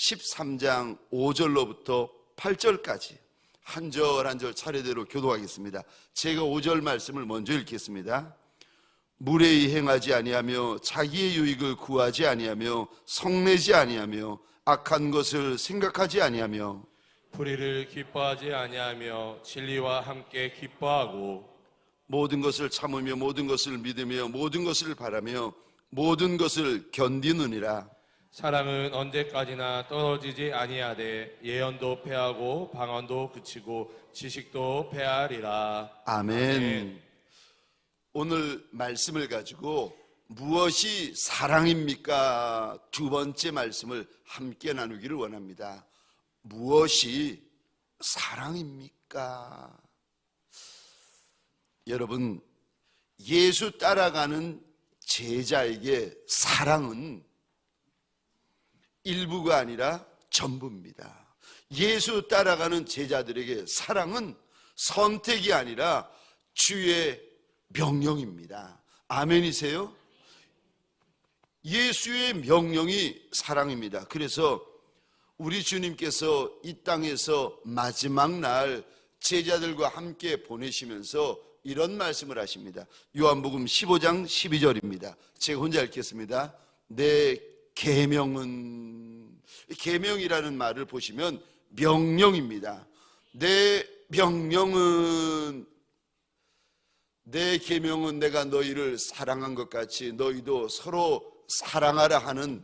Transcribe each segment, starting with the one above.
13장 5절로부터 8절까지 한 절 한 절 차례대로 교독하겠습니다. 제가 5절 말씀을 먼저 읽겠습니다. 무례히 행하지 아니하며 자기의 유익을 구하지 아니하며 성내지 아니하며 악한 것을 생각하지 아니하며 불의를 기뻐하지 아니하며 진리와 함께 기뻐하고 모든 것을 참으며 모든 것을 믿으며 모든 것을 바라며 모든 것을 견디느니라. 사랑은 언제까지나 떨어지지 아니하되 예언도 패하고 방언도 그치고 지식도 패하리라. 아멘. 오늘 말씀을 가지고 무엇이 사랑입니까? 두 번째 말씀을 함께 나누기를 원합니다. 무엇이 사랑입니까? 여러분, 예수 따라가는 제자에게 사랑은 일부가 아니라 전부입니다. 예수 따라가는 제자들에게 사랑은 선택이 아니라 주의 명령입니다. 아멘이세요? 예수의 명령이 사랑입니다. 그래서 우리 주님께서 이 땅에서 마지막 날 제자들과 함께 보내시면서 이런 말씀을 하십니다. 요한복음 15장 12절입니다. 제가 혼자 읽겠습니다. 내 계명은, 계명이라는 말을 보시면 명령입니다. 내 계명은 내가 너희를 사랑한 것 같이 너희도 서로 사랑하라 하는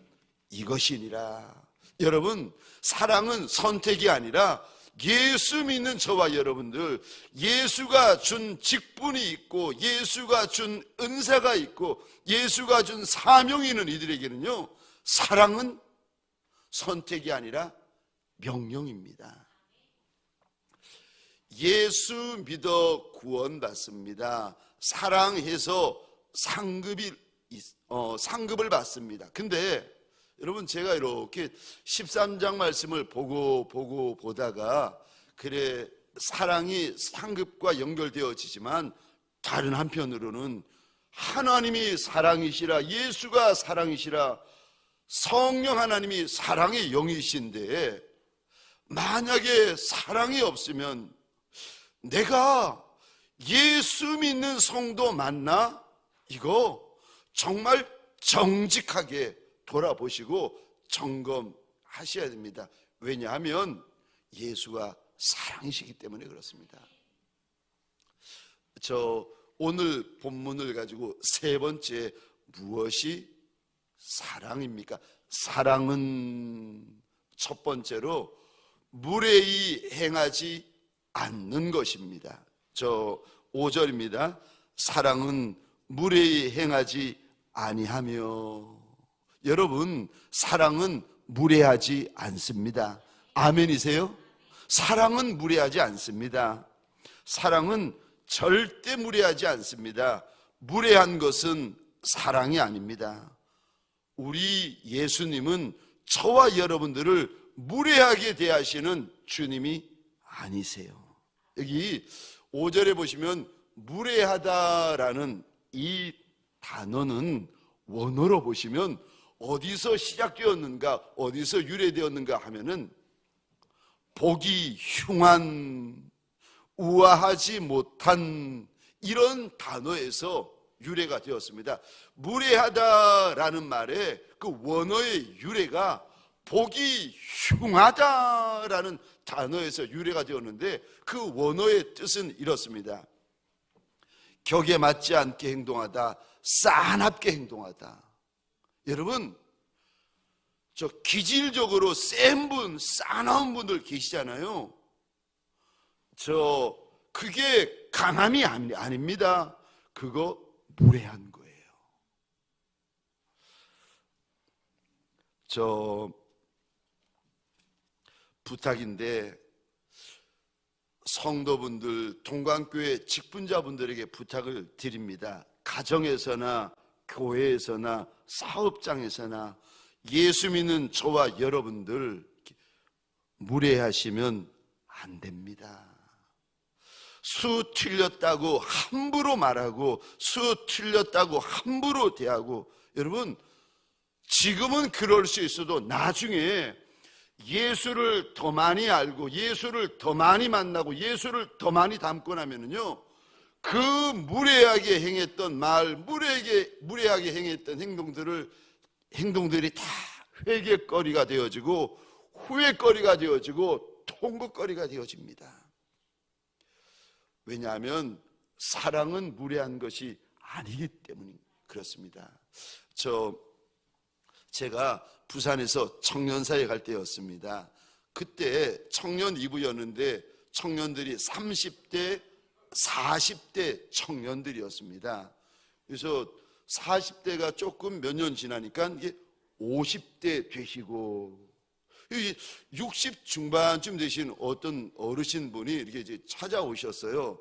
이것이니라. 여러분, 사랑은 선택이 아니라 예수 믿는 저와 여러분들, 예수가 준 직분이 있고 예수가 준 은사가 있고 예수가 준 사명이 있는 이들에게는요, 사랑은 선택이 아니라 명령입니다. 예수 믿어 구원받습니다. 사랑해서 상급을 받습니다. 근데 여러분, 제가 이렇게 13장 말씀을 보다가 그래 사랑이 상급과 연결되어지지만 다른 한편으로는 하나님이 사랑이시라, 예수가 사랑이시라, 성령 하나님이 사랑의 영이신데 만약에 사랑이 없으면 내가 예수 믿는 성도 맞나? 이거 정말 정직하게 돌아보시고 점검하셔야 됩니다. 왜냐하면 예수가 사랑이시기 때문에 그렇습니다. 오늘 본문을 가지고 세 번째, 무엇이 사랑입니까? 사랑은 첫 번째로 무례히 행하지 않는 것입니다. 5절입니다. 사랑은 무례히 행하지 아니하며. 여러분, 사랑은 무례하지 않습니다. 아멘이세요? 사랑은 무례하지 않습니다. 사랑은 절대 무례하지 않습니다. 무례한 것은 사랑이 아닙니다. 우리 예수님은 저와 여러분들을 무례하게 대하시는 주님이 아니세요. 여기 5절에 보시면 무례하다라는 이 단어는 원어로 보시면 어디서 시작되었는가, 어디서 유래되었는가 하면은 보기 흉한, 우아하지 못한 이런 단어에서 유래가 되었습니다. 무례하다라는 말의 그 원어의 유래가 보기 흉하다라는 단어에서 유래가 되었는데 그 원어의 뜻은 이렇습니다. 격에 맞지 않게 행동하다, 싸납게 행동하다. 여러분, 저 기질적으로 센 분, 싸나운 분들 계시잖아요. 그게 강함이 아닙니다. 그거 무례한 거예요. 부탁인데, 성도분들, 동관교회 직분자분들에게 부탁을 드립니다. 가정에서나 교회에서나 사업장에서나 예수 믿는 저와 여러분들 무례하시면 안 됩니다. 수 틀렸다고 함부로 말하고 수 틀렸다고 함부로 대하고, 여러분, 지금은 그럴 수 있어도 나중에 예수를 더 많이 알고 예수를 더 많이 만나고 예수를 더 많이 닮고 나면은요, 그 무례하게 행했던 말, 무례하게 행했던 행동들이 다 회개거리가 되어지고 후회거리가 되어지고 통곡거리가 되어집니다. 왜냐하면 사랑은 무례한 것이 아니기 때문에 그렇습니다. 제가 부산에서 청년사에 갈 때였습니다. 그때 청년 2부였는데 청년들이 30대, 40대 청년들이었습니다. 그래서 40대가 조금 몇 년 지나니까 이게 50대 되시고 60 중반쯤 되신 어떤 어르신 분이 이렇게 이제 찾아오셨어요.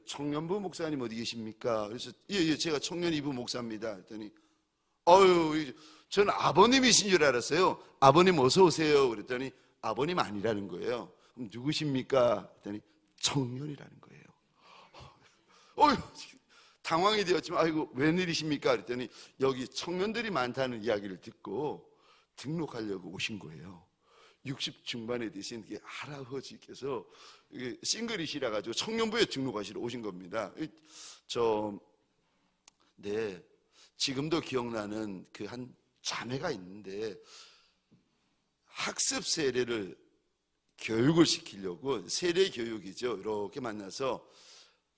청년부 목사님 어디 계십니까? 그래서 예, 제가 청년 2부 목사입니다. 그랬더니 저는 아버님이신 줄 알았어요. 아버님 어서 오세요. 그랬더니 아버님 아니라는 거예요. 그럼 누구십니까? 그랬더니 청년이라는 거예요. 당황이 되었지만 아이고 웬일이십니까? 그랬더니 여기 청년들이 많다는 이야기를 듣고 등록하려고 오신 거예요. 60 중반에 되신 할아버지께서 싱글이시라 가지고 청년부에 등록하시러 오신 겁니다. 지금도 기억나는 그 한 자매가 있는데 학습 세례를 교육을 시키려고 세례 교육이죠. 이렇게 만나서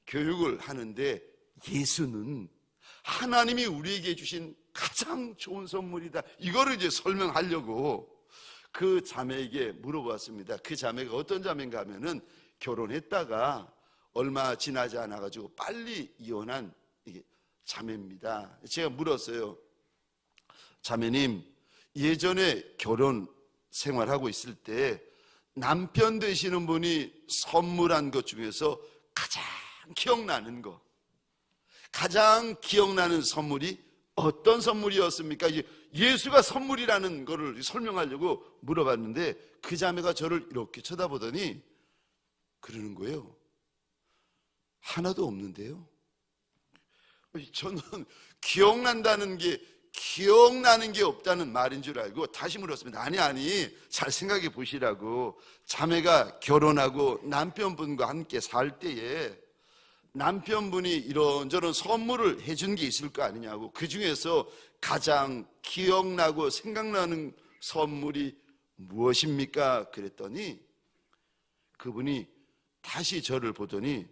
교육을 하는데 예수는 하나님이 우리에게 주신 가장 좋은 선물이다. 이거를 이제 설명하려고 그 자매에게 물어보았습니다. 그 자매가 어떤 자매인가 하면은 결혼했다가 얼마 지나지 않아 가지고 빨리 이혼한 자매입니다. 제가 물었어요. 자매님, 예전에 결혼 생활하고 있을 때 남편 되시는 분이 선물한 것 중에서 가장 기억나는 선물이 어떤 선물이었습니까? 예수가 선물이라는 것을 설명하려고 물어봤는데 그 자매가 저를 이렇게 쳐다보더니 그러는 거예요. 하나도 없는데요. 저는 기억나는 게 없다는 말인 줄 알고 다시 물었습니다. 아니 잘 생각해 보시라고. 자매가 결혼하고 남편분과 함께 살 때에 남편분이 이런저런 선물을 해준 게 있을 거 아니냐고. 그 중에서 가장 기억나고 생각나는 선물이 무엇입니까? 그랬더니 그분이 다시 저를 보더니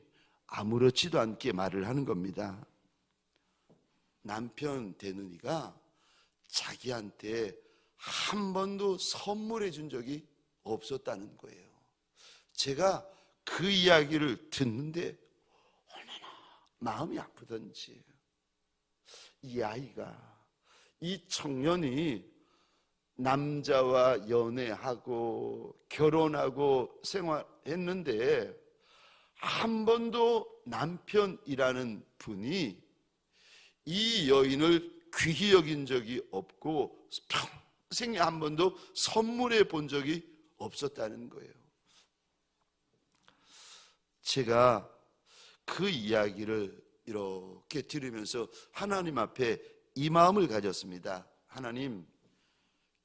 아무렇지도 않게 말을 하는 겁니다. 남편 되느니가 자기한테 한 번도 선물해 준 적이 없었다는 거예요. 제가 그 이야기를 듣는데 얼마나 마음이 아프던지. 이 청년이 남자와 연애하고 결혼하고 생활했는데 한 번도 남편이라는 분이 이 여인을 귀히 여긴 적이 없고 평생에 한 번도 선물해 본 적이 없었다는 거예요. 제가 그 이야기를 이렇게 들으면서 하나님 앞에 이 마음을 가졌습니다. 하나님,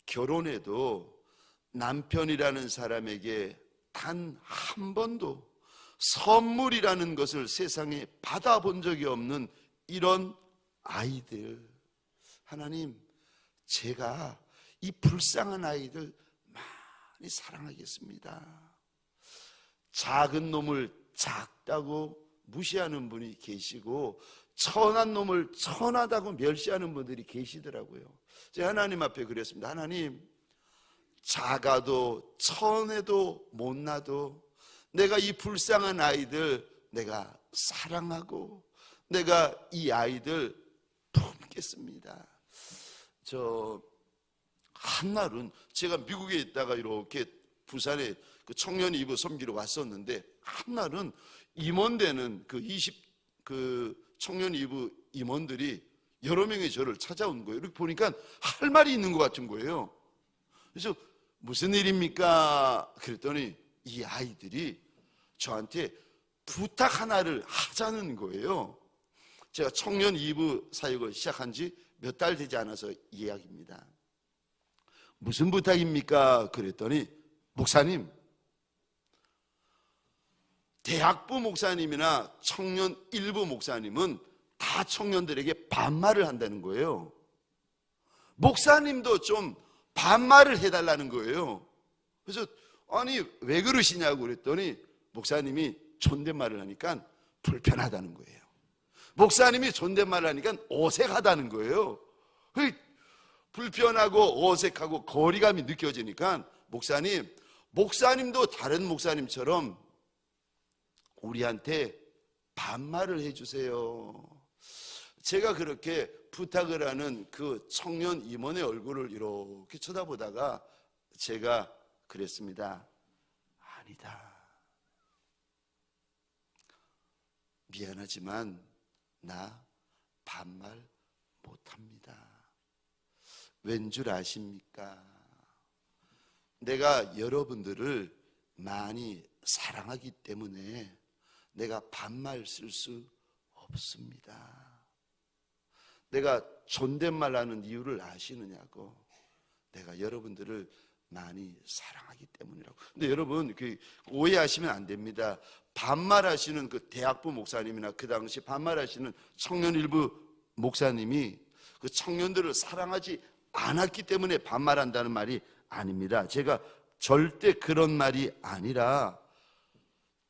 결혼해도 남편이라는 사람에게 단 한 번도 선물이라는 것을 세상에 받아본 적이 없는 이런 아이들, 하나님, 제가 이 불쌍한 아이들 많이 사랑하겠습니다. 작은 놈을 작다고 무시하는 분이 계시고 천한 놈을 천하다고 멸시하는 분들이 계시더라고요. 제가 하나님 앞에 그랬습니다. 하나님, 작아도 천해도 못나도 내가 이 불쌍한 아이들 내가 사랑하고 내가 이 아이들 품겠습니다. 한날은 제가 미국에 있다가 이렇게 부산에 그 청년 2부 섬기러 왔었는데 한날은 임원되는 그 청년 2부 임원들이 여러 명이 저를 찾아온 거예요. 이렇게 보니까 할 말이 있는 것 같은 거예요. 그래서 무슨 일입니까? 그랬더니 이 아이들이 저한테 부탁 하나를 하자는 거예요. 제가 청년 2부 사역을 시작한 지 몇 달 되지 않아서 이야기입니다. 무슨 부탁입니까? 그랬더니 목사님, 대학부 목사님이나 청년 일부 목사님은 다 청년들에게 반말을 한다는 거예요. 목사님도 좀 반말을 해달라는 거예요. 그래서 아니 왜 그러시냐고 그랬더니 목사님이 존댓말을 하니까 불편하다는 거예요. 목사님이 존댓말을 하니까 어색하다는 거예요. 불편하고 어색하고 거리감이 느껴지니까 목사님도 다른 목사님처럼 우리한테 반말을 해주세요. 제가 그렇게 부탁을 하는 그 청년 임원의 얼굴을 이렇게 쳐다보다가 제가 그랬습니다. 아니다. 미안하지만 나 반말 못합니다. 왠 줄 아십니까? 내가 여러분들을 많이 사랑하기 때문에 내가 반말 쓸 수 없습니다. 내가 존댓말 하는 이유를 아시느냐고. 내가 여러분들을 많이 사랑하기 때문이라고. 근데 여러분 오해하시면 안 됩니다. 반말하시는 그 대학부 목사님이나 그 당시 반말하시는 청년 일부 목사님이 그 청년들을 사랑하지 않았기 때문에 반말한다는 말이 아닙니다. 제가 절대 그런 말이 아니라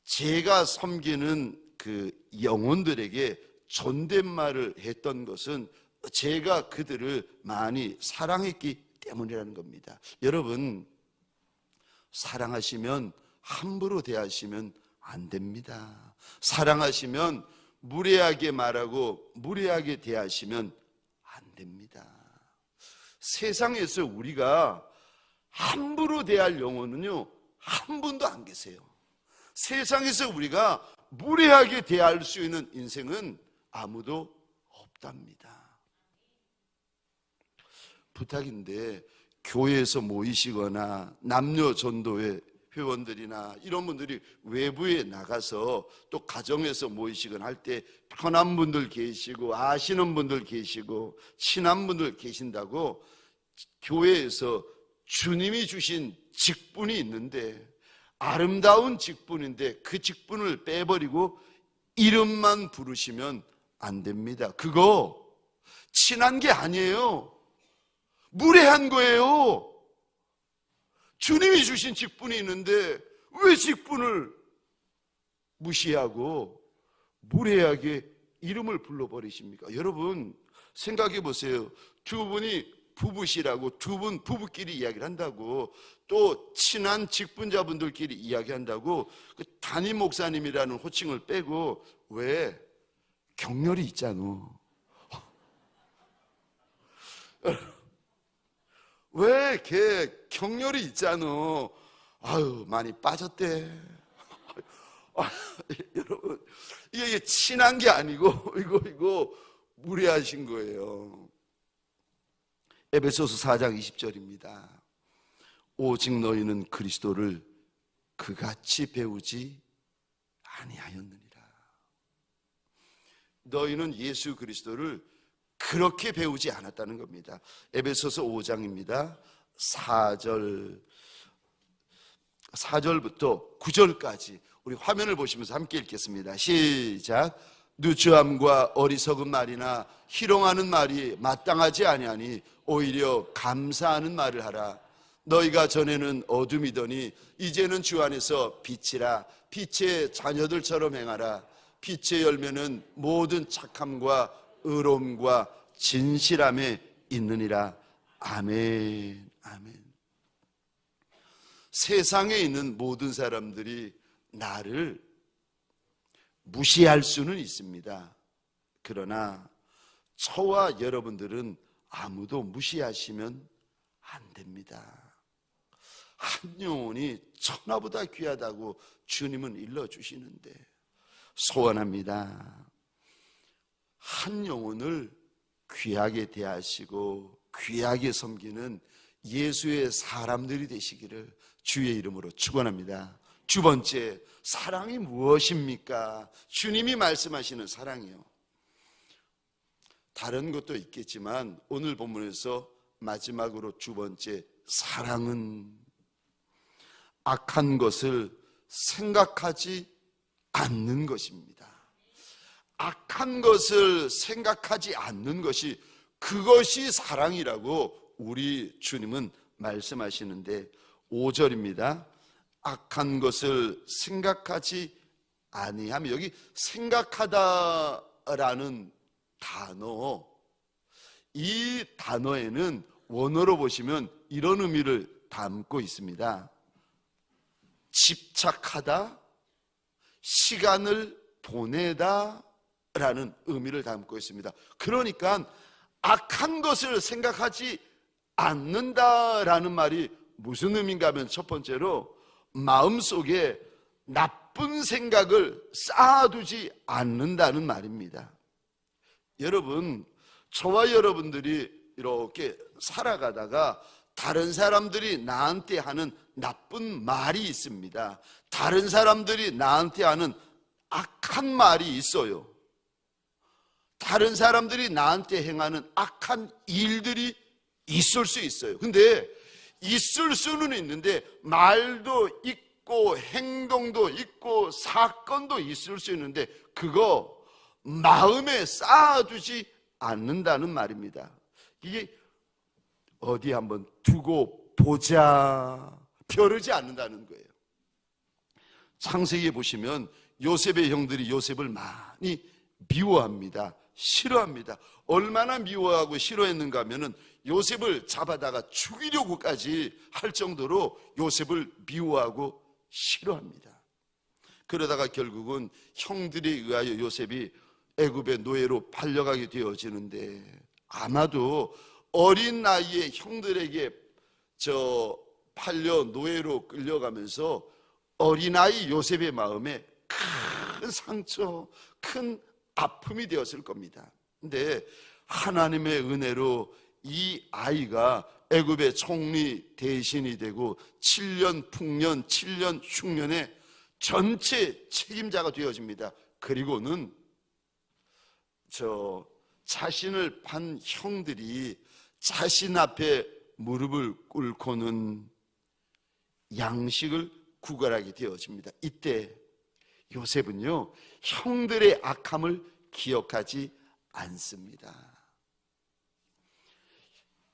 제가 섬기는 그 영혼들에게 존댓말을 했던 것은 제가 그들을 많이 사랑했기 때문이라는 겁니다. 여러분, 사랑하시면 함부로 대하시면 안 됩니다. 사랑하시면 무례하게 말하고 무례하게 대하시면 안 됩니다. 세상에서 우리가 함부로 대할 영혼은요, 한 분도 안 계세요. 세상에서 우리가 무례하게 대할 수 있는 인생은 아무도 없답니다. 부탁인데 교회에서 모이시거나 남녀 전도회 회원들이나 이런 분들이 외부에 나가서 또 가정에서 모이시거나 할 때 편한 분들 계시고 아시는 분들 계시고 친한 분들 계신다고 교회에서 주님이 주신 직분이 있는데 아름다운 직분인데 그 직분을 빼버리고 이름만 부르시면 안 됩니다. 그거 친한 게 아니에요. 무례한 거예요. 주님이 주신 직분이 있는데 왜 직분을 무시하고 무례하게 이름을 불러버리십니까? 여러분 생각해 보세요. 두 분이 부부시라고 두 분 부부끼리 이야기를 한다고 또 친한 직분자분들끼리 이야기한다고 그 담임 목사님이라는 호칭을 빼고 왜 격렬이 있잖아. 왜 걔 격렬이 있잖아. 아유 많이 빠졌대. 여러분 이게 친한 게 아니고 이거 무례하신 거예요. 에베소서 4장 20절입니다. 오직 너희는 그리스도를 그같이 배우지 아니하였느니라. 너희는 예수 그리스도를 그렇게 배우지 않았다는 겁니다. 에베소서 5장입니다. 4절부터 9절까지 우리 화면을 보시면서 함께 읽겠습니다. 시작. 누추함과 어리석은 말이나 희롱하는 말이 마땅하지 아니하니 오히려 감사하는 말을 하라. 너희가 전에는 어둠이더니 이제는 주 안에서 빛이라. 빛의 자녀들처럼 행하라. 빛의 열매는 모든 착함과 의로움과 진실함에 있느니라. 아멘. 아멘. 세상에 있는 모든 사람들이 나를 무시할 수는 있습니다. 그러나 저와 여러분들은 아무도 무시하시면 안 됩니다. 한 영혼이 천하보다 귀하다고 주님은 일러주시는데 소원합니다. 한 영혼을 귀하게 대하시고 귀하게 섬기는 예수의 사람들이 되시기를 주의 이름으로 축원합니다. 두 번째, 사랑이 무엇입니까? 주님이 말씀하시는 사랑이요. 다른 것도 있겠지만 오늘 본문에서 마지막으로 두 번째 사랑은 악한 것을 생각하지 않는 것입니다. 악한 것을 생각하지 않는 것이, 그것이 사랑이라고 우리 주님은 말씀하시는데, 5절입니다. 악한 것을 생각하지 아니하며, 여기 생각하다라는 단어, 이 단어에는 원어로 보시면 이런 의미를 담고 있습니다. 집착하다, 시간을 보내다 라는 의미를 담고 있습니다. 그러니까 악한 것을 생각하지 않는다라는 말이 무슨 의미인가 하면, 첫 번째로 마음속에 나쁜 생각을 쌓아두지 않는다는 말입니다. 여러분, 저와 여러분들이 이렇게 살아가다가 다른 사람들이 나한테 하는 나쁜 말이 있습니다. 다른 사람들이 나한테 하는 악한 말이 있어요. 다른 사람들이 나한테 행하는 악한 일들이 있을 수 있어요. 근데 있을 수는 있는데, 말도 있고 행동도 있고 사건도 있을 수 있는데, 그거 마음에 쌓아두지 않는다는 말입니다. 이게 어디 한번 두고 보자, 벼르지 않는다는 거예요. 창세기에 보시면 요셉의 형들이 요셉을 많이 미워합니다. 싫어합니다. 얼마나 미워하고 싫어했는가 하면은 요셉을 잡아다가 죽이려고까지 할 정도로 요셉을 미워하고 싫어합니다. 그러다가 결국은 형들에 의하여 요셉이 애굽의 노예로 팔려가게 되어지는데, 아마도 어린 나이에 형들에게 팔려 노예로 끌려가면서 어린아이 요셉의 마음에 큰 상처, 큰 아픔이 되었을 겁니다. 근데 하나님의 은혜로 이 아이가 애굽의 총리 대신이 되고 7년 풍년, 7년 흉년의 전체 책임자가 되어집니다. 그리고는 자신을 판 형들이 자신 앞에 무릎을 꿇고는 양식을 구걸하게 되어집니다. 이때 요셉은요, 형들의 악함을 기억하지 않습니다.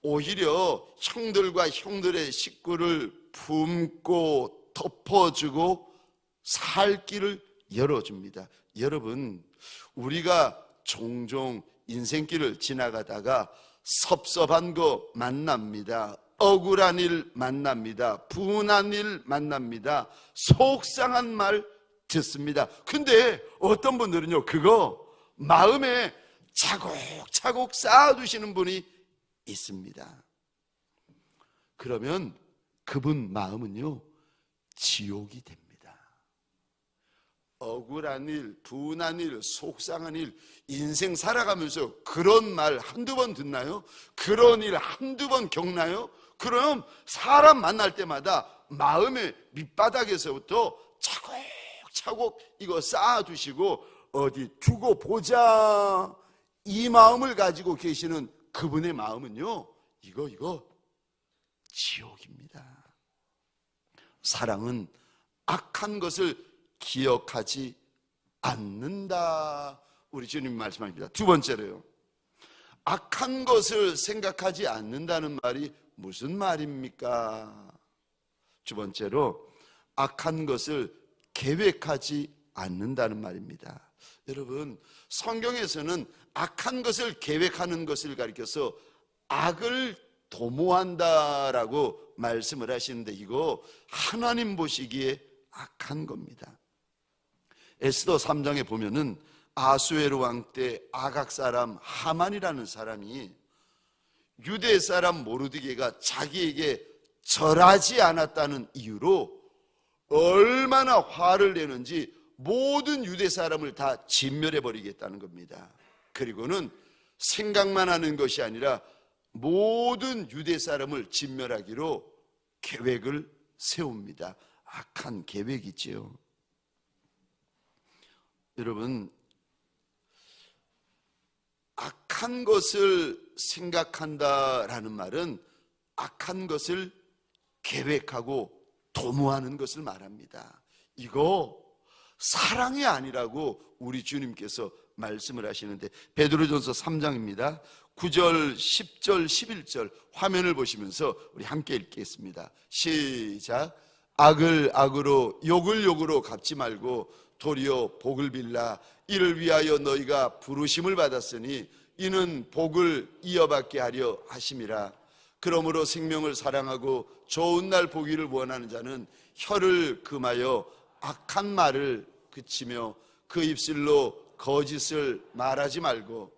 오히려 형들과 형들의 식구를 품고 덮어주고 살 길을 열어줍니다. 여러분, 우리가 종종 인생길을 지나가다가 섭섭한 거 만납니다. 억울한 일 만납니다. 분한 일 만납니다. 속상한 말 듣습니다. 근데 어떤 분들은요, 그거 마음에 차곡차곡 쌓아두시는 분이 있습니다. 그러면 그분 마음은요, 지옥이 됩니다. 억울한 일, 분한 일, 속상한 일, 인생 살아가면서 그런 말 한두 번 듣나요? 그런 일 한두 번 겪나요? 그럼 사람 만날 때마다 마음의 밑바닥에서부터 차곡차곡 이거 쌓아두시고 어디 두고 보자, 이 마음을 가지고 계시는 그분의 마음은요, 이거 지옥입니다. 사랑은 악한 것을 기억하지 않는다, 우리 주님 말씀합니다. 두 번째로요, 악한 것을 생각하지 않는다는 말이 무슨 말입니까? 두 번째로, 악한 것을 계획하지 않는다는 말입니다. 여러분, 성경에서는 악한 것을 계획하는 것을 가리켜서 악을 도모한다라고 말씀을 하시는데, 이거 하나님 보시기에 악한 겁니다. 에스더 3장에 보면은 아수에로 왕 때 아각 사람 하만이라는 사람이 유대 사람 모르드게가 자기에게 절하지 않았다는 이유로 얼마나 화를 내는지 모든 유대 사람을 다 진멸해 버리겠다는 겁니다. 그리고는 생각만 하는 것이 아니라 모든 유대 사람을 진멸하기로 계획을 세웁니다. 악한 계획이지요. 여러분, 악한 것을 생각한다라는 말은 악한 것을 계획하고 도모하는 것을 말합니다. 이거 사랑이 아니라고 우리 주님께서 말씀을 하시는데, 베드로전서 3장입니다. 9절, 10절, 11절 화면을 보시면서 우리 함께 읽겠습니다. 시작. 악을 악으로 욕을 욕으로 갚지 말고 도리어 복을 빌라. 이를 위하여 너희가 부르심을 받았으니 이는 복을 이어받게 하려 하심이라. 그러므로 생명을 사랑하고 좋은 날 보기를 원하는 자는 혀를 금하여 악한 말을 그치며 그 입술로 거짓을 말하지 말고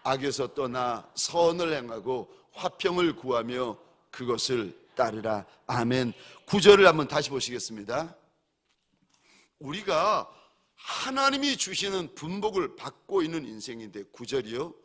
악에서 떠나 선을 행하고 화평을 구하며 그것을 따르라. 아멘. 9절을 한번 다시 보시겠습니다. 우리가 하나님이 주시는 분복을 받고 있는 인생인데, 9절이요,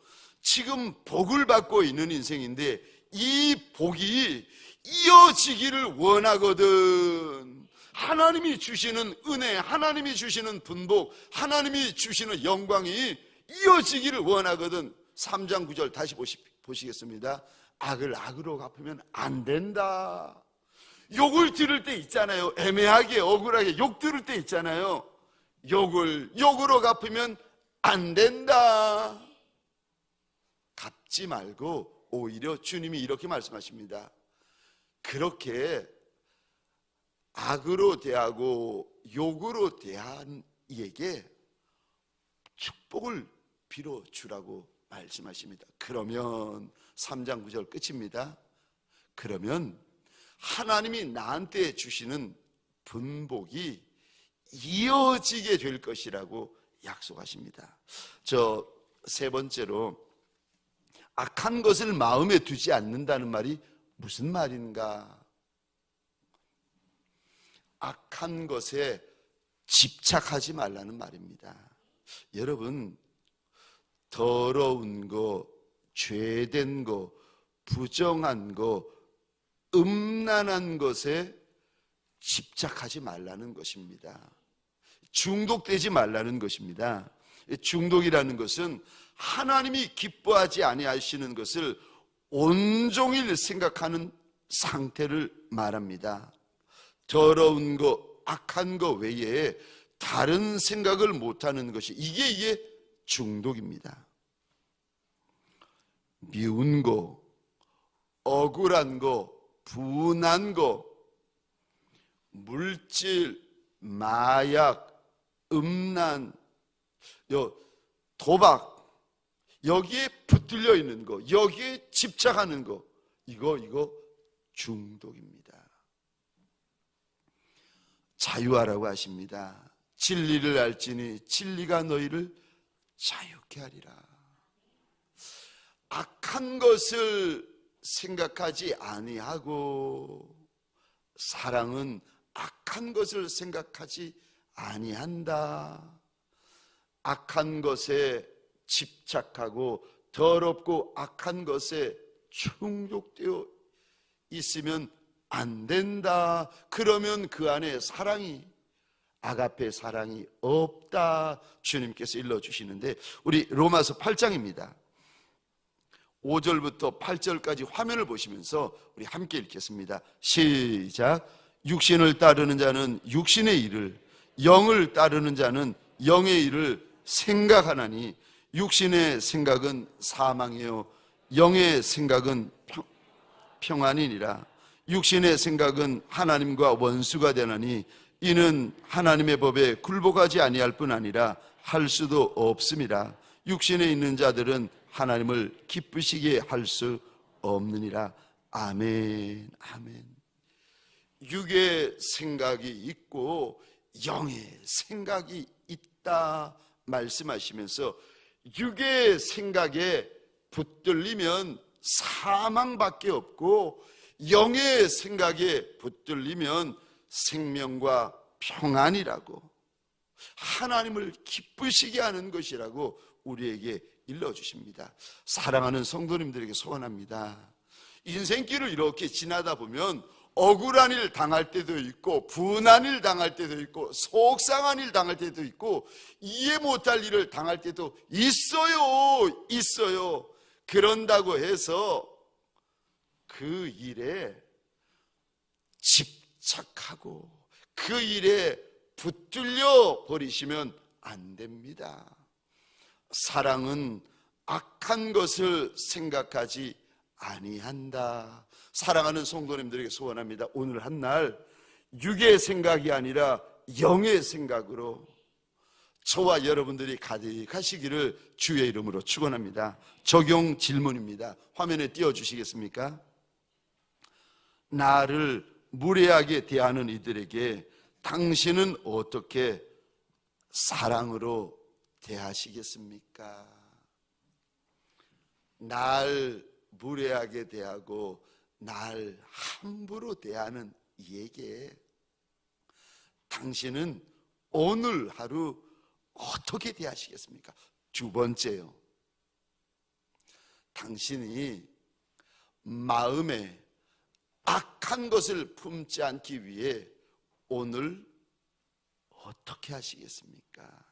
지금 복을 받고 있는 인생인데 이 복이 이어지기를 원하거든. 하나님이 주시는 은혜, 하나님이 주시는 분복, 하나님이 주시는 영광이 이어지기를 원하거든. 3장 9절 다시 보시겠습니다. 악을 악으로 갚으면 안 된다. 욕을 들을 때 있잖아요. 애매하게 억울하게 욕 들을 때 있잖아요. 욕을 욕으로 갚으면 안 된다. 갚지 말고 오히려 주님이 이렇게 말씀하십니다. 그렇게 악으로 대하고 욕으로 대한 이에게 축복을 빌어주라고 말씀하십니다. 그러면 3장 9절 끝입니다. 그러면 하나님이 나한테 주시는 분복이 이어지게 될 것이라고 약속하십니다. 세 번째로, 악한 것을 마음에 두지 않는다는 말이 무슨 말인가? 악한 것에 집착하지 말라는 말입니다. 여러분, 더러운 거, 죄된 거, 부정한 거, 음란한 것에 집착하지 말라는 것입니다. 중독되지 말라는 것입니다. 중독이라는 것은 하나님이 기뻐하지 아니하시는 것을 온종일 생각하는 상태를 말합니다. 더러운 거, 악한 거 외에 다른 생각을 못하는 것이 이게 중독입니다. 미운 거, 억울한 거, 분한 거, 물질, 마약, 음란, 도박, 여기에 붙들려 있는 거, 여기에 집착하는 거, 이거 중독입니다. 자유하라고 하십니다. 진리를 알지니 진리가 너희를 자유케 하리라. 악한 것을 생각하지 아니하고 사랑은 악한 것을 생각하지 아니한다. 악한 것에 집착하고 더럽고 악한 것에 충족되어 있으면 안 된다. 그러면 그 안에 사랑이, 아가페 사랑이 없다. 주님께서 일러주시는데, 우리 로마서 8장입니다. 5절부터 8절까지 화면을 보시면서 우리 함께 읽겠습니다. 시작. 육신을 따르는 자는 육신의 일을, 영을 따르는 자는 영의 일을 생각하나니 육신의 생각은 사망이요 영의 생각은 평안이니라. 육신의 생각은 하나님과 원수가 되나니 이는 하나님의 법에 굴복하지 아니할 뿐 아니라 할 수도 없음이라. 육신에 있는 자들은 하나님을 기쁘시게 할 수 없느니라. 아멘. 아멘. 육의 생각이 있고 영의 생각이 있다 말씀하시면서, 육의 생각에 붙들리면 사망밖에 없고 영의 생각에 붙들리면 생명과 평안이라고, 하나님을 기쁘시게 하는 것이라고 우리에게 일러주십니다. 사랑하는 성도님들에게 소원합니다. 인생길을 이렇게 지나다 보면 억울한 일 당할 때도 있고, 분한 일 당할 때도 있고, 속상한 일 당할 때도 있고, 이해 못할 일을 당할 때도 있어요. 그런다고 해서 그 일에 집착하고 그 일에 붙들려 버리시면 안 됩니다. 사랑은 악한 것을 생각하지 아니한다. 사랑하는 성도님들에게 소원합니다. 오늘 한날 육의 생각이 아니라 영의 생각으로 저와 여러분들이 가득하시기를 주의 이름으로 축원합니다. 적용 질문입니다. 화면에 띄워주시겠습니까? 나를 무례하게 대하는 이들에게 당신은 어떻게 사랑으로 대하시겠습니까? 날 무례하게 대하고 날 함부로 대하는 이에게 당신은 오늘 하루 어떻게 대하시겠습니까? 두 번째요, 당신이 마음에 악한 것을 품지 않기 위해 오늘 어떻게 하시겠습니까?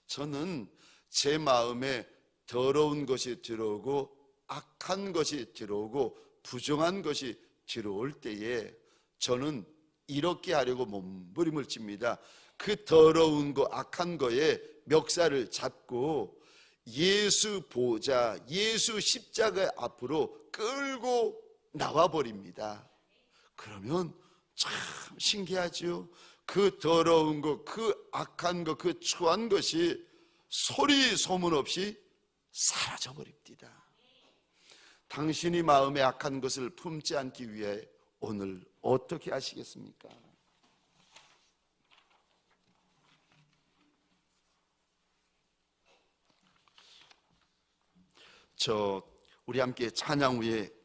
저는 제 마음에 더러운 것이 들어오고 악한 것이 들어오고 부정한 것이 들어올 때에 저는 이렇게 하려고 몸부림을 칩니다. 그 더러운 거, 악한 거에 멱살을 잡고 예수 보좌, 예수 십자가 앞으로 끌고 나와버립니다. 그러면 참 신기하죠. 그 더러운 것, 그 악한 것, 그 추한 것이 소리 소문 없이 사라져버립니다. 당신이 마음에 악한 것을 품지 않기 위해 오늘 어떻게 하시겠습니까? 우리 함께 찬양 후에